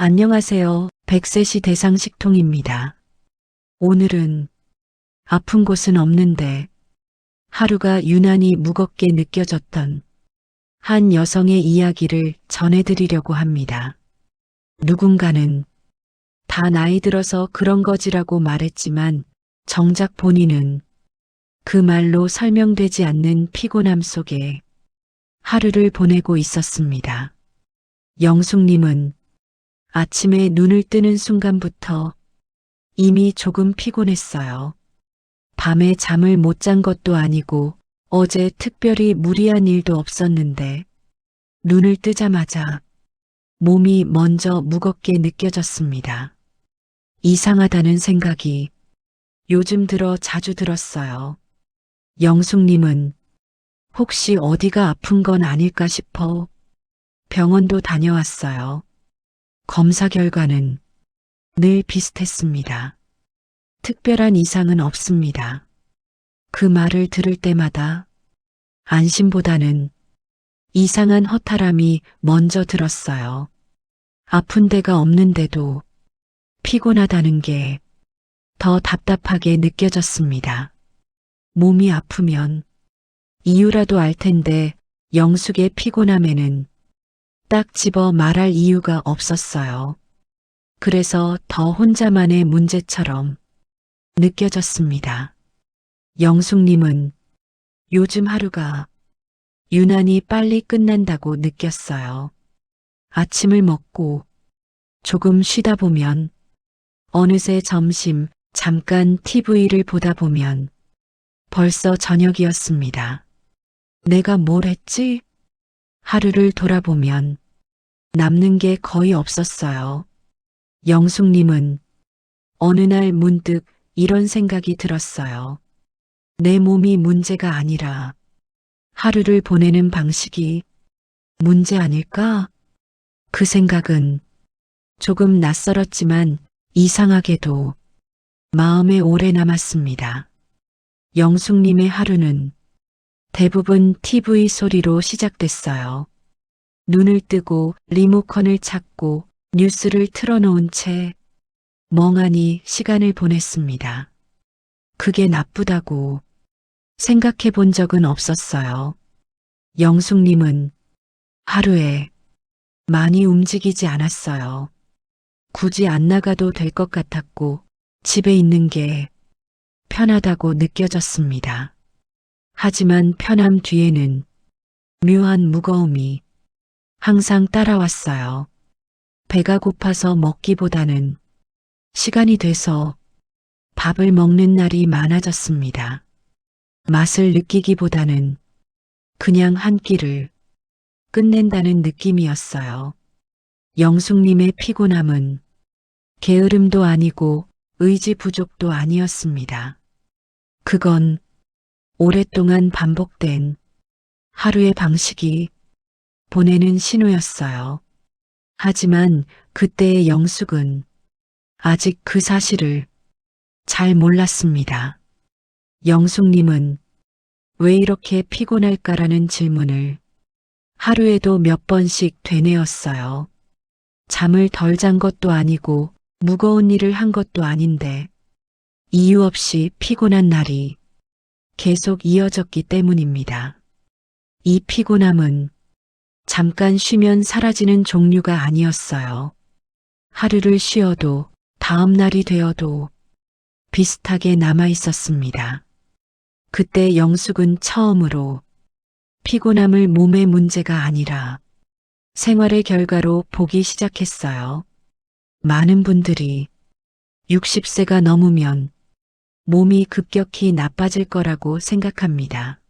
안녕하세요. 백세시 대상식통입니다. 오늘은 아픈 곳은 없는데 하루가 유난히 무겁게 느껴졌던 한 여성의 이야기를 전해드리려고 합니다. 누군가는 다 나이 들어서 그런 거지라고 말했지만 정작 본인은 그 말로 설명되지 않는 피곤함 속에 하루를 보내고 있었습니다. 영숙님은 아침에 눈을 뜨는 순간부터 이미 조금 피곤했어요. 밤에 잠을 못 잔 것도 아니고 어제 특별히 무리한 일도 없었는데 눈을 뜨자마자 몸이 먼저 무겁게 느껴졌습니다. 이상하다는 생각이 요즘 들어 자주 들었어요. 영숙님은 혹시 어디가 아픈 건 아닐까 싶어 병원도 다녀왔어요. 검사 결과는 늘 비슷했습니다. 특별한 이상은 없습니다. 그 말을 들을 때마다 안심보다는 이상한 허탈함이 먼저 들었어요. 아픈 데가 없는데도 피곤하다는 게 더 답답하게 느껴졌습니다. 몸이 아프면 이유라도 알 텐데 영숙의 피곤함에는 딱 집어 말할 이유가 없었어요. 그래서 더 혼자만의 문제처럼 느껴졌습니다. 영숙님은 요즘 하루가 유난히 빨리 끝난다고 느꼈어요. 아침을 먹고 조금 쉬다 보면 어느새 점심 잠깐 TV를 보다 보면 벌써 저녁이었습니다. 내가 뭘 했지? 하루를 돌아보면 남는 게 거의 없었어요. 영숙님은 어느 날 문득 이런 생각이 들었어요. 내 몸이 문제가 아니라 하루를 보내는 방식이 문제 아닐까? 그 생각은 조금 낯설었지만 이상하게도 마음에 오래 남았습니다. 영숙님의 하루는 대부분 TV 소리로 시작됐어요. 눈을 뜨고 리모컨을 찾고 뉴스를 틀어놓은 채 멍하니 시간을 보냈습니다. 그게 나쁘다고 생각해 본 적은 없었어요. 영숙님은 하루에 많이 움직이지 않았어요. 굳이 안 나가도 될 것 같았고 집에 있는 게 편하다고 느껴졌습니다. 하지만 편함 뒤에는 묘한 무거움이 항상 따라왔어요. 배가 고파서 먹기보다는 시간이 돼서 밥을 먹는 날이 많아졌습니다. 맛을 느끼기보다는 그냥 한 끼를 끝낸다는 느낌이었어요. 영숙님의 피곤함은 게으름도 아니고 의지 부족도 아니었습니다. 그건 오랫동안 반복된 하루의 방식이 보내는 신호였어요. 하지만 그때의 영숙은 아직 그 사실을 잘 몰랐습니다. 영숙님은 왜 이렇게 피곤할까라는 질문을 하루에도 몇 번씩 되뇌었어요. 잠을 덜 잔 것도 아니고 무거운 일을 한 것도 아닌데 이유 없이 피곤한 날이 계속 이어졌기 때문입니다. 이 피곤함은 잠깐 쉬면 사라지는 종류가 아니었어요. 하루를 쉬어도 다음 날이 되어도 비슷하게 남아 있었습니다. 그때 영숙은 처음으로 피곤함을 몸의 문제가 아니라 생활의 결과로 보기 시작했어요. 많은 분들이 60세가 넘으면 몸이 급격히 나빠질 거라고 생각합니다.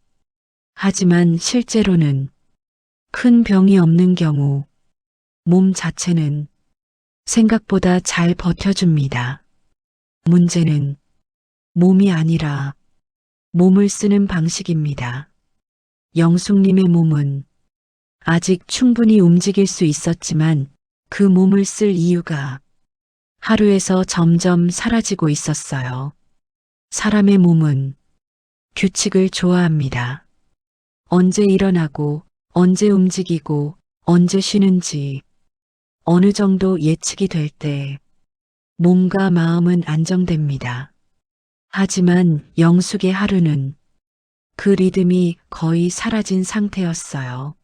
하지만 실제로는 큰 병이 없는 경우 몸 자체는 생각보다 잘 버텨줍니다. 문제는 몸이 아니라 몸을 쓰는 방식입니다. 영숙님의 몸은 아직 충분히 움직일 수 있었지만 그 몸을 쓸 이유가 하루에서 점점 사라지고 있었어요. 사람의 몸은 규칙을 좋아합니다. 언제 일어나고 언제 움직이고 언제 쉬는지 어느 정도 예측이 될 때 몸과 마음은 안정됩니다. 하지만 영숙의 하루는 그 리듬이 거의 사라진 상태였어요.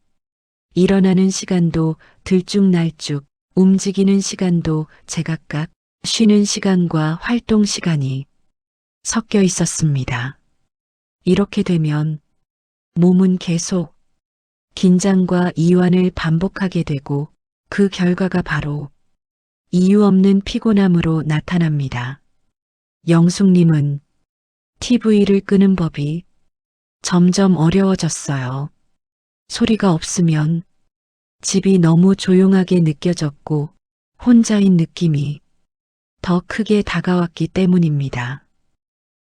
일어나는 시간도 들쭉날쭉, 움직이는 시간도 제각각, 쉬는 시간과 활동 시간이 섞여 있었습니다. 이렇게 되면 몸은 계속 긴장과 이완을 반복하게 되고 그 결과가 바로 이유 없는 피곤함으로 나타납니다. 영숙님은 TV를 끄는 법이 점점 어려워졌어요. 소리가 없으면 집이 너무 조용하게 느껴졌고 혼자인 느낌이 더 크게 다가왔기 때문입니다.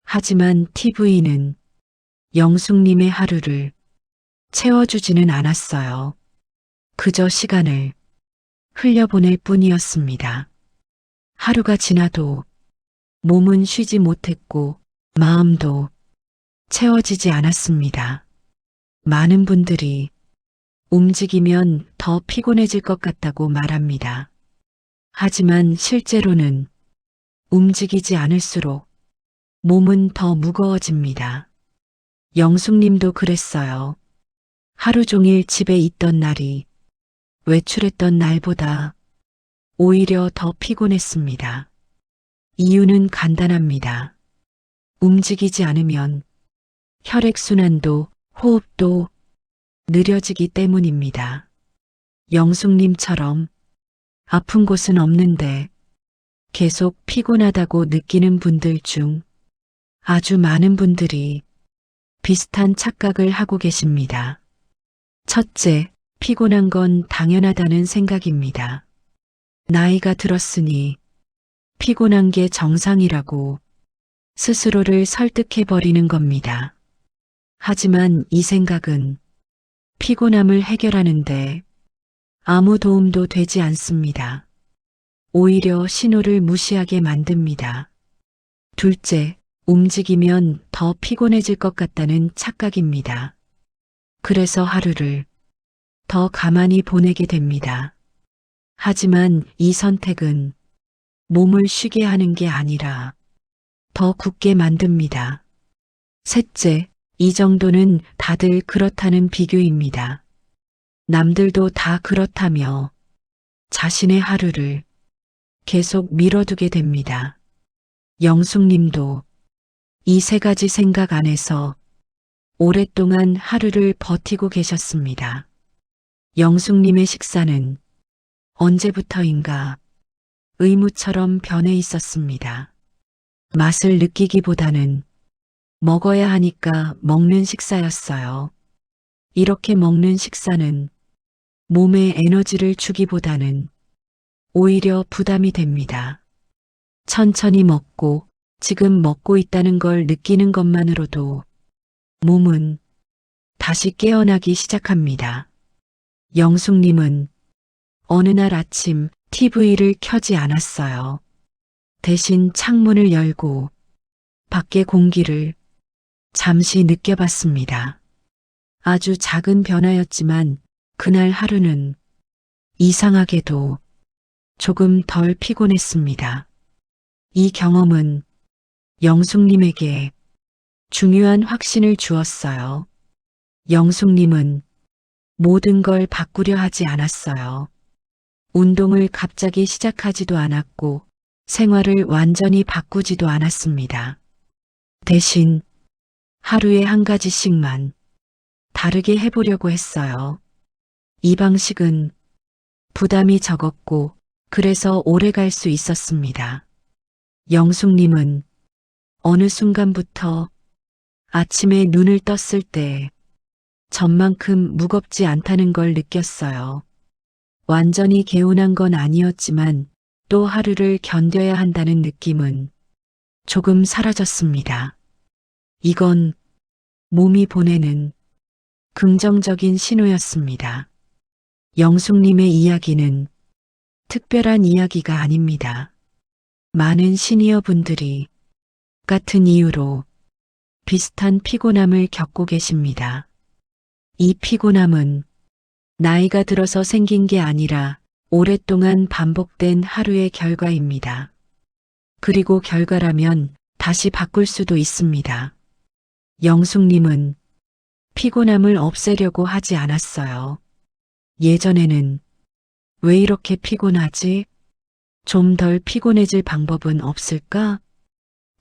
하지만 TV는 영숙님의 하루를 채워주지는 않았어요. 그저 시간을 흘려보낼 뿐이었습니다. 하루가 지나도 몸은 쉬지 못했고 마음도 채워지지 않았습니다. 많은 분들이 움직이면 더 피곤해질 것 같다고 말합니다. 하지만 실제로는 움직이지 않을수록 몸은 더 무거워집니다. 영숙님도 그랬어요. 하루 종일 집에 있던 날이 외출했던 날보다 오히려 더 피곤했습니다. 이유는 간단합니다. 움직이지 않으면 혈액순환도 호흡도 느려지기 때문입니다. 영숙님처럼 아픈 곳은 없는데 계속 피곤하다고 느끼는 분들 중 아주 많은 분들이 비슷한 착각을 하고 계십니다. 첫째, 피곤한 건 당연하다는 생각입니다. 나이가 들었으니 피곤한 게 정상이라고 스스로를 설득해버리는 겁니다. 하지만 이 생각은 피곤함을 해결하는데 아무 도움도 되지 않습니다. 오히려 신호를 무시하게 만듭니다. 둘째, 움직이면 더 피곤해질 것 같다는 착각입니다. 그래서 하루를 더 가만히 보내게 됩니다. 하지만 이 선택은 몸을 쉬게 하는 게 아니라 더 굳게 만듭니다. 셋째, 이 정도는 다들 그렇다는 비교입니다. 남들도 다 그렇다며 자신의 하루를 계속 미뤄두게 됩니다. 영숙님도 이 세 가지 생각 안에서 오랫동안 하루를 버티고 계셨습니다. 영숙님의 식사는 언제부터인가 의무처럼 변해 있었습니다. 맛을 느끼기보다는 먹어야 하니까 먹는 식사였어요. 이렇게 먹는 식사는 몸에 에너지를 주기보다는 오히려 부담이 됩니다. 천천히 먹고 지금 먹고 있다는 걸 느끼는 것만으로도 몸은 다시 깨어나기 시작합니다. 영숙님은 어느 날 아침 TV를 켜지 않았어요. 대신 창문을 열고 밖의 공기를 잠시 느껴봤습니다. 아주 작은 변화였지만 그날 하루는 이상하게도 조금 덜 피곤했습니다. 이 경험은 영숙님에게 중요한 확신을 주었어요. 영숙님은 모든 걸 바꾸려 하지 않았어요. 운동을 갑자기 시작하지도 않았고 생활을 완전히 바꾸지도 않았습니다. 대신 하루에 한 가지씩만 다르게 해보려고 했어요. 이 방식은 부담이 적었고 그래서 오래 갈 수 있었습니다. 영숙님은 어느 순간부터 아침에 눈을 떴을 때 전만큼 무겁지 않다는 걸 느꼈어요. 완전히 개운한 건 아니었지만 또 하루를 견뎌야 한다는 느낌은 조금 사라졌습니다. 이건 몸이 보내는 긍정적인 신호였습니다. 영숙님의 이야기는 특별한 이야기가 아닙니다. 많은 시니어 분들이 같은 이유로 비슷한 피곤함을 겪고 계십니다. 이 피곤함은 나이가 들어서 생긴 게 아니라 오랫동안 반복된 하루의 결과입니다. 그리고 결과라면 다시 바꿀 수도 있습니다. 영숙님은 피곤함을 없애려고 하지 않았어요. 예전에는 왜 이렇게 피곤하지? 좀 덜 피곤해질 방법은 없을까?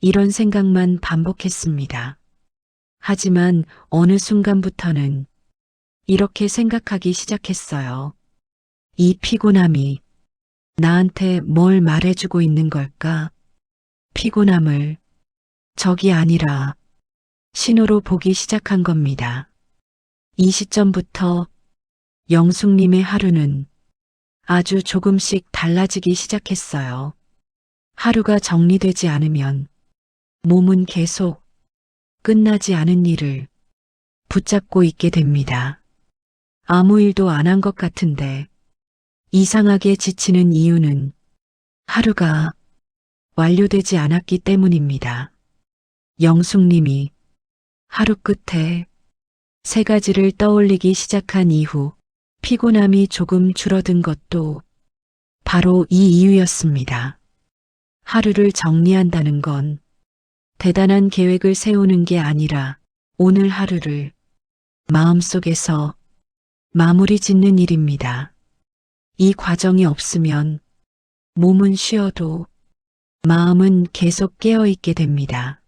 이런 생각만 반복했습니다. 하지만 어느 순간부터는 이렇게 생각하기 시작했어요. 이 피곤함이 나한테 뭘 말해주고 있는 걸까? 피곤함을 적이 아니라 신호로 보기 시작한 겁니다. 이 시점부터 영숙님의 하루는 아주 조금씩 달라지기 시작했어요. 하루가 정리되지 않으면 몸은 계속 끝나지 않은 일을 붙잡고 있게 됩니다. 아무 일도 안 한 것 같은데 이상하게 지치는 이유는 하루가 완료되지 않았기 때문입니다. 영숙님이 하루 끝에 세 가지를 떠올리기 시작한 이후 피곤함이 조금 줄어든 것도 바로 이 이유였습니다. 하루를 정리한다는 건 대단한 계획을 세우는 게 아니라 오늘 하루를 마음속에서 마무리 짓는 일입니다. 이 과정이 없으면 몸은 쉬어도 마음은 계속 깨어 있게 됩니다.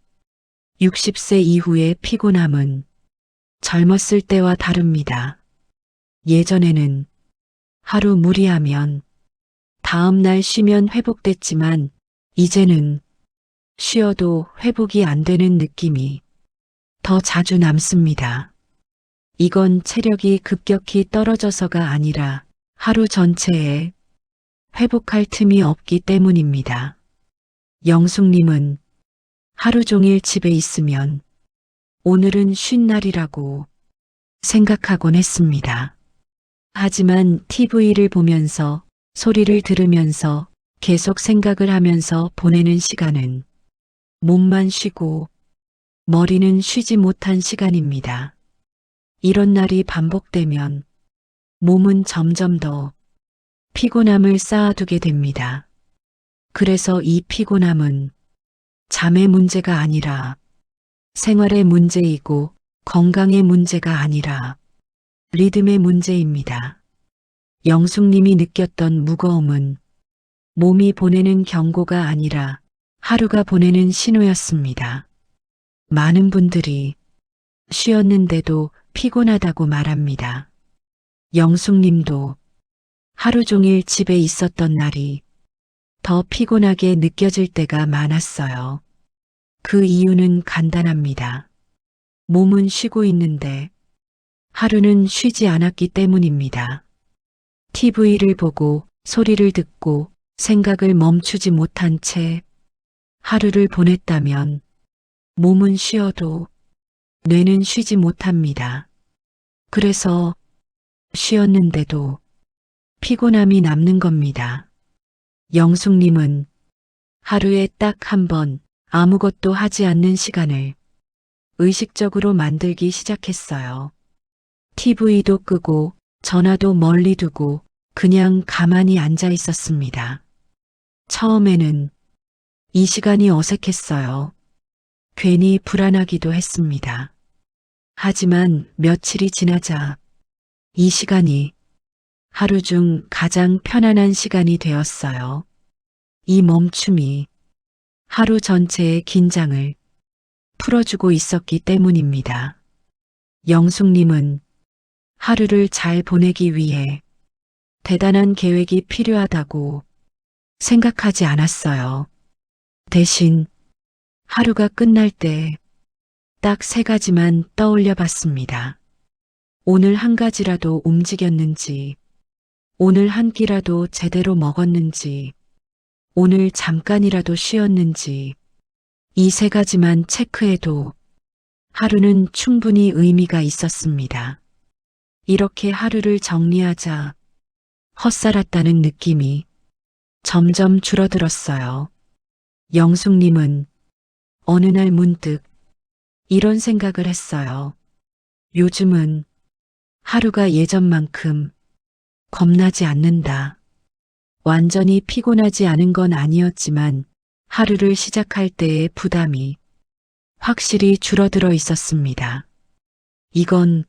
60세 이후의 피곤함은 젊었을 때와 다릅니다. 예전에는 하루 무리하면 다음 날 쉬면 회복됐지만 이제는 쉬어도 회복이 안 되는 느낌이 더 자주 남습니다. 이건 체력이 급격히 떨어져서가 아니라 하루 전체에 회복할 틈이 없기 때문입니다. 영숙님은 하루 종일 집에 있으면 오늘은 쉰 날이라고 생각하곤 했습니다. 하지만 TV를 보면서 소리를 들으면서 계속 생각을 하면서 보내는 시간은 몸만 쉬고 머리는 쉬지 못한 시간입니다. 이런 날이 반복되면 몸은 점점 더 피곤함을 쌓아두게 됩니다. 그래서 이 피곤함은 잠의 문제가 아니라 생활의 문제이고 건강의 문제가 아니라 리듬의 문제입니다. 영숙님이 느꼈던 무거움은 몸이 보내는 경고가 아니라 하루가 보내는 신호였습니다. 많은 분들이 쉬었는데도 피곤하다고 말합니다. 영숙님도 하루 종일 집에 있었던 날이 더 피곤하게 느껴질 때가 많았어요. 그 이유는 간단합니다. 몸은 쉬고 있는데 하루는 쉬지 않았기 때문입니다. TV를 보고 소리를 듣고 생각을 멈추지 못한 채 하루를 보냈다면 몸은 쉬어도 뇌는 쉬지 못합니다. 그래서 쉬었는데도 피곤함이 남는 겁니다. 영숙님은 하루에 딱 한 번 아무것도 하지 않는 시간을 의식적으로 만들기 시작했어요. TV도 끄고 전화도 멀리 두고 그냥 가만히 앉아 있었습니다. 처음에는 이 시간이 어색했어요. 괜히 불안하기도 했습니다. 하지만 며칠이 지나자 이 시간이 하루 중 가장 편안한 시간이 되었어요. 이 멈춤이 하루 전체의 긴장을 풀어주고 있었기 때문입니다. 영숙님은 하루를 잘 보내기 위해 대단한 계획이 필요하다고 생각하지 않았어요. 대신 하루가 끝날 때 딱 세 가지만 떠올려 봤습니다. 오늘 한 가지라도 움직였는지, 오늘 한 끼라도 제대로 먹었는지, 오늘 잠깐이라도 쉬었는지, 이 세 가지만 체크해도 하루는 충분히 의미가 있었습니다. 이렇게 하루를 정리하자 헛살았다는 느낌이 점점 줄어들었어요. 영숙님은 어느 날 문득 이런 생각을 했어요. 요즘은 하루가 예전만큼 겁나지 않는다. 완전히 피곤하지 않은 건 아니었지만 하루를 시작할 때의 부담이 확실히 줄어들어 있었습니다. 이건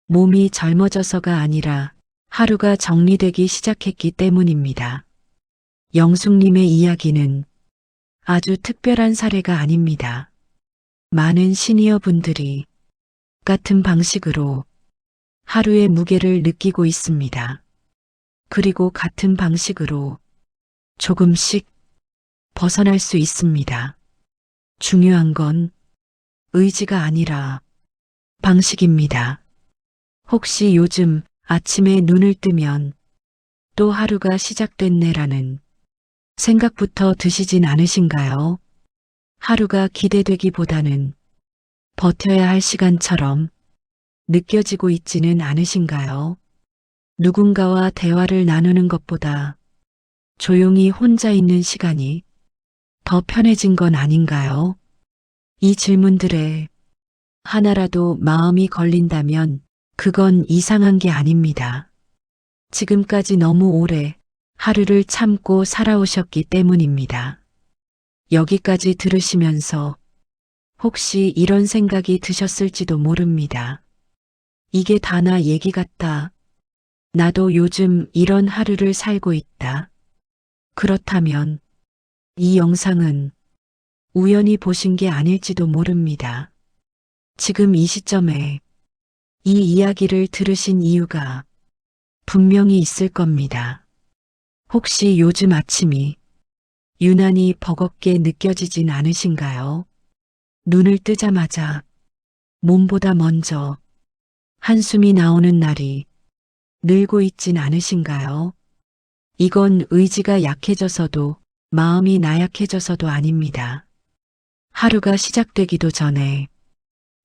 몸이 젊어져서가 아니라 하루가 정리되기 시작했기 때문입니다. 영숙님의 이야기는 아주 특별한 사례가 아닙니다. 많은 시니어 분들이 같은 방식으로 하루의 무게를 느끼고 있습니다. 그리고 같은 방식으로 조금씩 벗어날 수 있습니다. 중요한 건 의지가 아니라 방식입니다. 혹시 요즘 아침에 눈을 뜨면 또 하루가 시작됐네라는 생각부터 드시진 않으신가요? 하루가 기대되기보다는 버텨야 할 시간처럼 느껴지고 있지는 않으신가요? 누군가와 대화를 나누는 것보다 조용히 혼자 있는 시간이 더 편해진 건 아닌가요? 이 질문들에 하나라도 마음이 걸린다면 그건 이상한 게 아닙니다. 지금까지 너무 오래 하루를 참고 살아오셨기 때문입니다. 여기까지 들으시면서 혹시 이런 생각이 드셨을지도 모릅니다. 이게 다 나 얘기 같다. 나도 요즘 이런 하루를 살고 있다. 그렇다면 이 영상은 우연히 보신 게 아닐지도 모릅니다. 지금 이 시점에 이 이야기를 들으신 이유가 분명히 있을 겁니다. 혹시 요즘 아침이 유난히 버겁게 느껴지진 않으신가요? 눈을 뜨자마자 몸보다 먼저 한숨이 나오는 날이 늘고 있진 않으신가요? 이건 의지가 약해져서도 마음이 나약해져서도 아닙니다. 하루가 시작되기도 전에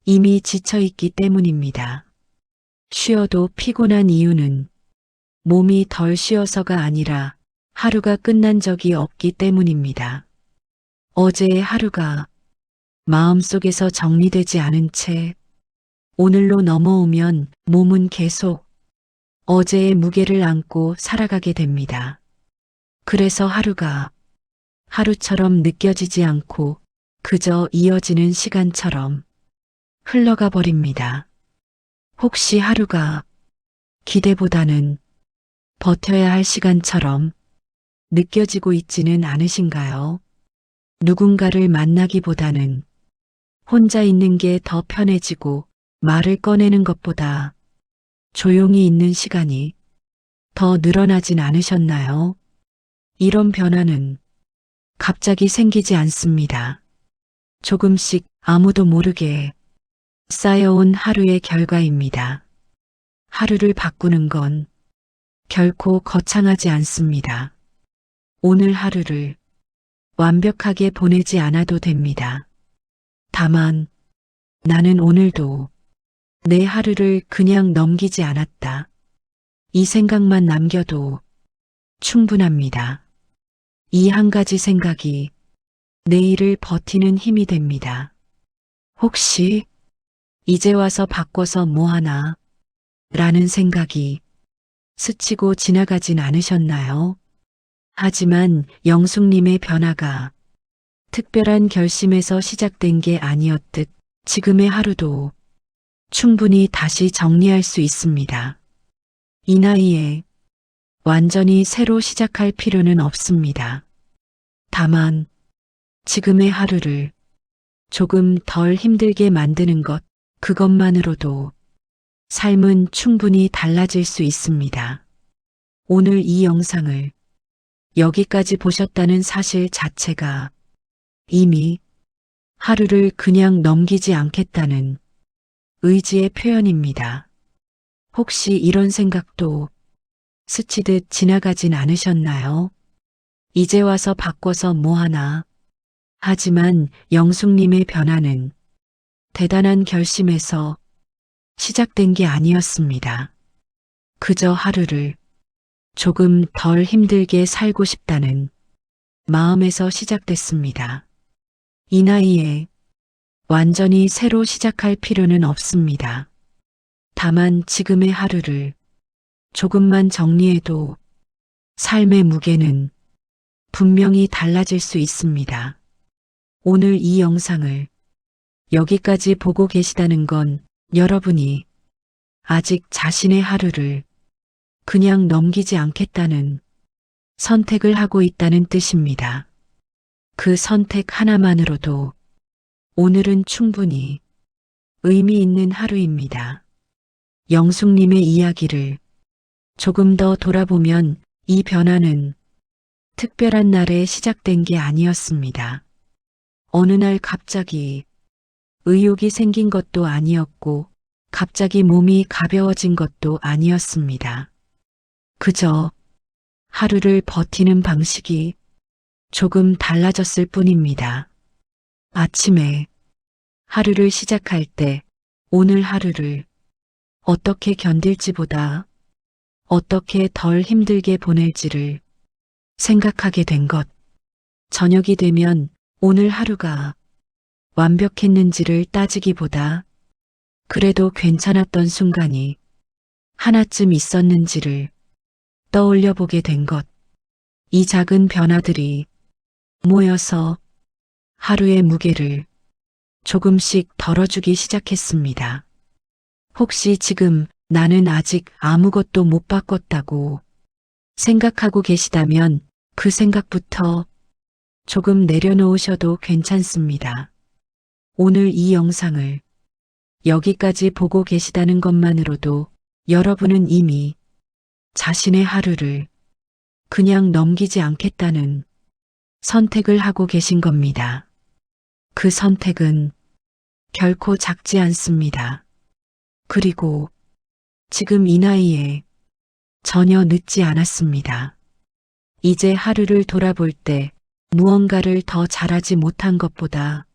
이미 지쳐있기 때문입니다. 쉬어도 피곤한 이유는 몸이 덜 쉬어서가 아니라 하루가 끝난 적이 없기 때문입니다. 어제의 하루가 마음속에서 정리되지 않은 채 오늘로 넘어오면 몸은 계속 어제의 무게를 안고 살아가게 됩니다. 그래서 하루가 하루처럼 느껴지지 않고 그저 이어지는 시간처럼 흘러가 버립니다. 혹시 하루가 기대보다는 버텨야 할 시간처럼 느껴지고 있지는 않으신가요? 누군가를 만나기보다는 혼자 있는 게 더 편해지고 말을 꺼내는 것보다 조용히 있는 시간이 더 늘어나진 않으셨나요? 이런 변화는 갑자기 생기지 않습니다. 조금씩 아무도 모르게 쌓여온 하루의 결과입니다. 하루를 바꾸는 건 결코 거창하지 않습니다. 오늘 하루를 완벽하게 보내지 않아도 됩니다. 다만 나는 오늘도 내 하루를 그냥 넘기지 않았다. 이 생각만 남겨도 충분합니다. 이 한 가지 생각이 내일을 버티는 힘이 됩니다. 혹시 이제 와서 바꿔서 뭐하나 라는 생각이 스치고 지나가진 않으셨나요? 하지만 영숙님의 변화가 특별한 결심에서 시작된 게 아니었듯 지금의 하루도 충분히 다시 정리할 수 있습니다. 이 나이에 완전히 새로 시작할 필요는 없습니다. 다만 지금의 하루를 조금 덜 힘들게 만드는 것, 그것만으로도 삶은 충분히 달라질 수 있습니다. 오늘 이 영상을 여기까지 보셨다는 사실 자체가 이미 하루를 그냥 넘기지 않겠다는 의지의 표현입니다. 혹시 이런 생각도 스치듯 지나가진 않으셨나요? 이제 와서 바꿔서 뭐하나. 하지만 영숙님의 변화는 대단한 결심에서 시작된 게 아니었습니다. 그저 하루를 조금 덜 힘들게 살고 싶다는 마음에서 시작됐습니다. 이 나이에 완전히 새로 시작할 필요는 없습니다. 다만 지금의 하루를 조금만 정리해도 삶의 무게는 분명히 달라질 수 있습니다. 오늘 이 영상을 여기까지 보고 계시다는 건 여러분이 아직 자신의 하루를 그냥 넘기지 않겠다는 선택을 하고 있다는 뜻입니다. 그 선택 하나만으로도 오늘은 충분히 의미 있는 하루입니다. 영숙님의 이야기를 조금 더 돌아보면 이 변화는 특별한 날에 시작된 게 아니었습니다. 어느 날 갑자기 의욕이 생긴 것도 아니었고 갑자기 몸이 가벼워진 것도 아니었습니다. 그저 하루를 버티는 방식이 조금 달라졌을 뿐입니다. 아침에 하루를 시작할 때 오늘 하루를 어떻게 견딜지보다 어떻게 덜 힘들게 보낼지를 생각하게 된 것. 저녁이 되면 오늘 하루가 완벽했는지를 따지기보다 그래도 괜찮았던 순간이 하나쯤 있었는지를 떠올려 보게 된 것. 이 작은 변화들이 모여서 하루의 무게를 조금씩 덜어주기 시작했습니다. 혹시 지금 나는 아직 아무것도 못 바꿨다고 생각하고 계시다면 그 생각부터 조금 내려놓으셔도 괜찮습니다. 오늘 이 영상을 여기까지 보고 계시다는 것만으로도 여러분은 이미 자신의 하루를 그냥 넘기지 않겠다는 선택을 하고 계신 겁니다. 그 선택은 결코 작지 않습니다. 그리고 지금 이 나이에 전혀 늦지 않았습니다. 이제 하루를 돌아볼 때 무언가를 더 잘하지 못한 것보다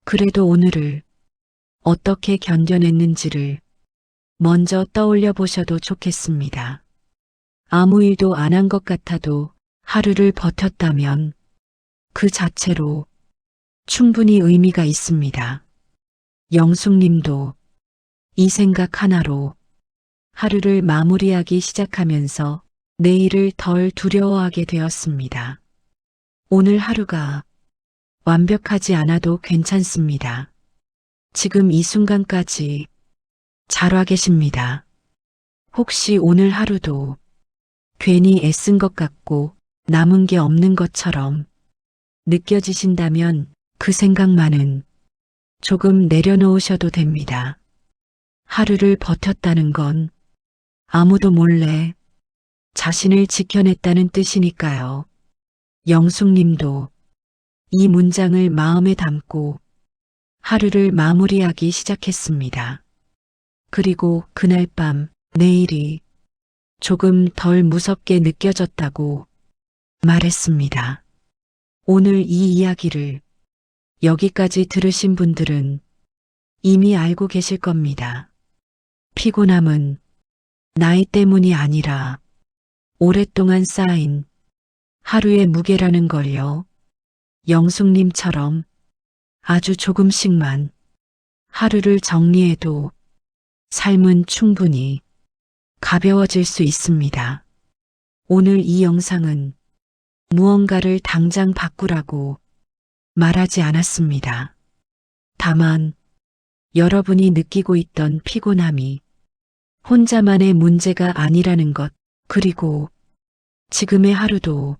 그래도 오늘을 어떻게 견뎌냈는지를 먼저 떠올려 보셔도 좋겠습니다. 아무 일도 안 한 것 같아도 하루를 버텼다면 그 자체로 충분히 의미가 있습니다. 영숙님도 이 생각 하나로 하루를 마무리하기 시작하면서 내일을 덜 두려워하게 되었습니다. 오늘 하루가 완벽하지 않아도 괜찮습니다. 지금 이 순간까지 잘 와 계십니다. 혹시 오늘 하루도 괜히 애쓴 것 같고 남은 게 없는 것처럼 느껴지신다면 그 생각만은 조금 내려놓으셔도 됩니다. 하루를 버텼다는 건 아무도 몰래 자신을 지켜냈다는 뜻이니까요. 영숙님도 이 문장을 마음에 담고 하루를 마무리하기 시작했습니다. 그리고 그날 밤 내일이 조금 덜 무섭게 느껴졌다고 말했습니다. 오늘 이 이야기를 여기까지 들으신 분들은 이미 알고 계실 겁니다. 피곤함은 나이 때문이 아니라 오랫동안 쌓인 하루의 무게라는 걸요. 영숙님처럼 아주 조금씩만 하루를 정리해도 삶은 충분히 가벼워질 수 있습니다. 오늘 이 영상은 무언가를 당장 바꾸라고 말하지 않았습니다. 다만 여러분이 느끼고 있던 피곤함이 혼자만의 문제가 아니라는 것, 그리고 지금의 하루도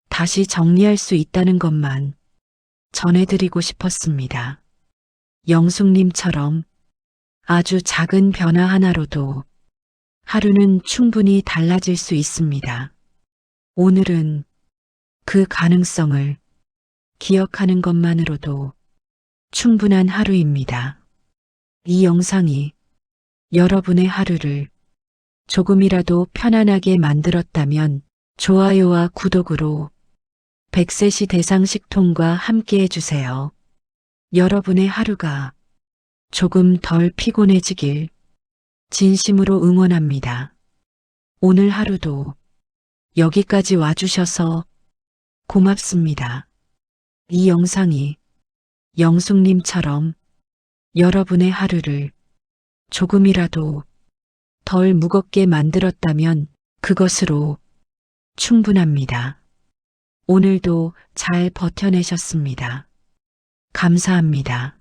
다시 정리할 수 있다는 것만 전해드리고 싶었습니다. 영숙님처럼 아주 작은 변화 하나로도 하루는 충분히 달라질 수 있습니다. 오늘은 그 가능성을 기억하는 것만으로도 충분한 하루입니다. 이 영상이 여러분의 하루를 조금이라도 편안하게 만들었다면 좋아요와 구독으로 100세시 대상식통과 함께 해주세요. 여러분의 하루가 조금 덜 피곤해지길 진심으로 응원합니다. 오늘 하루도 여기까지 와주셔서 고맙습니다. 이 영상이 영숙님처럼 여러분의 하루를 조금이라도 덜 무겁게 만들었다면 그것으로 충분합니다. 오늘도 잘 버텨내셨습니다. 감사합니다.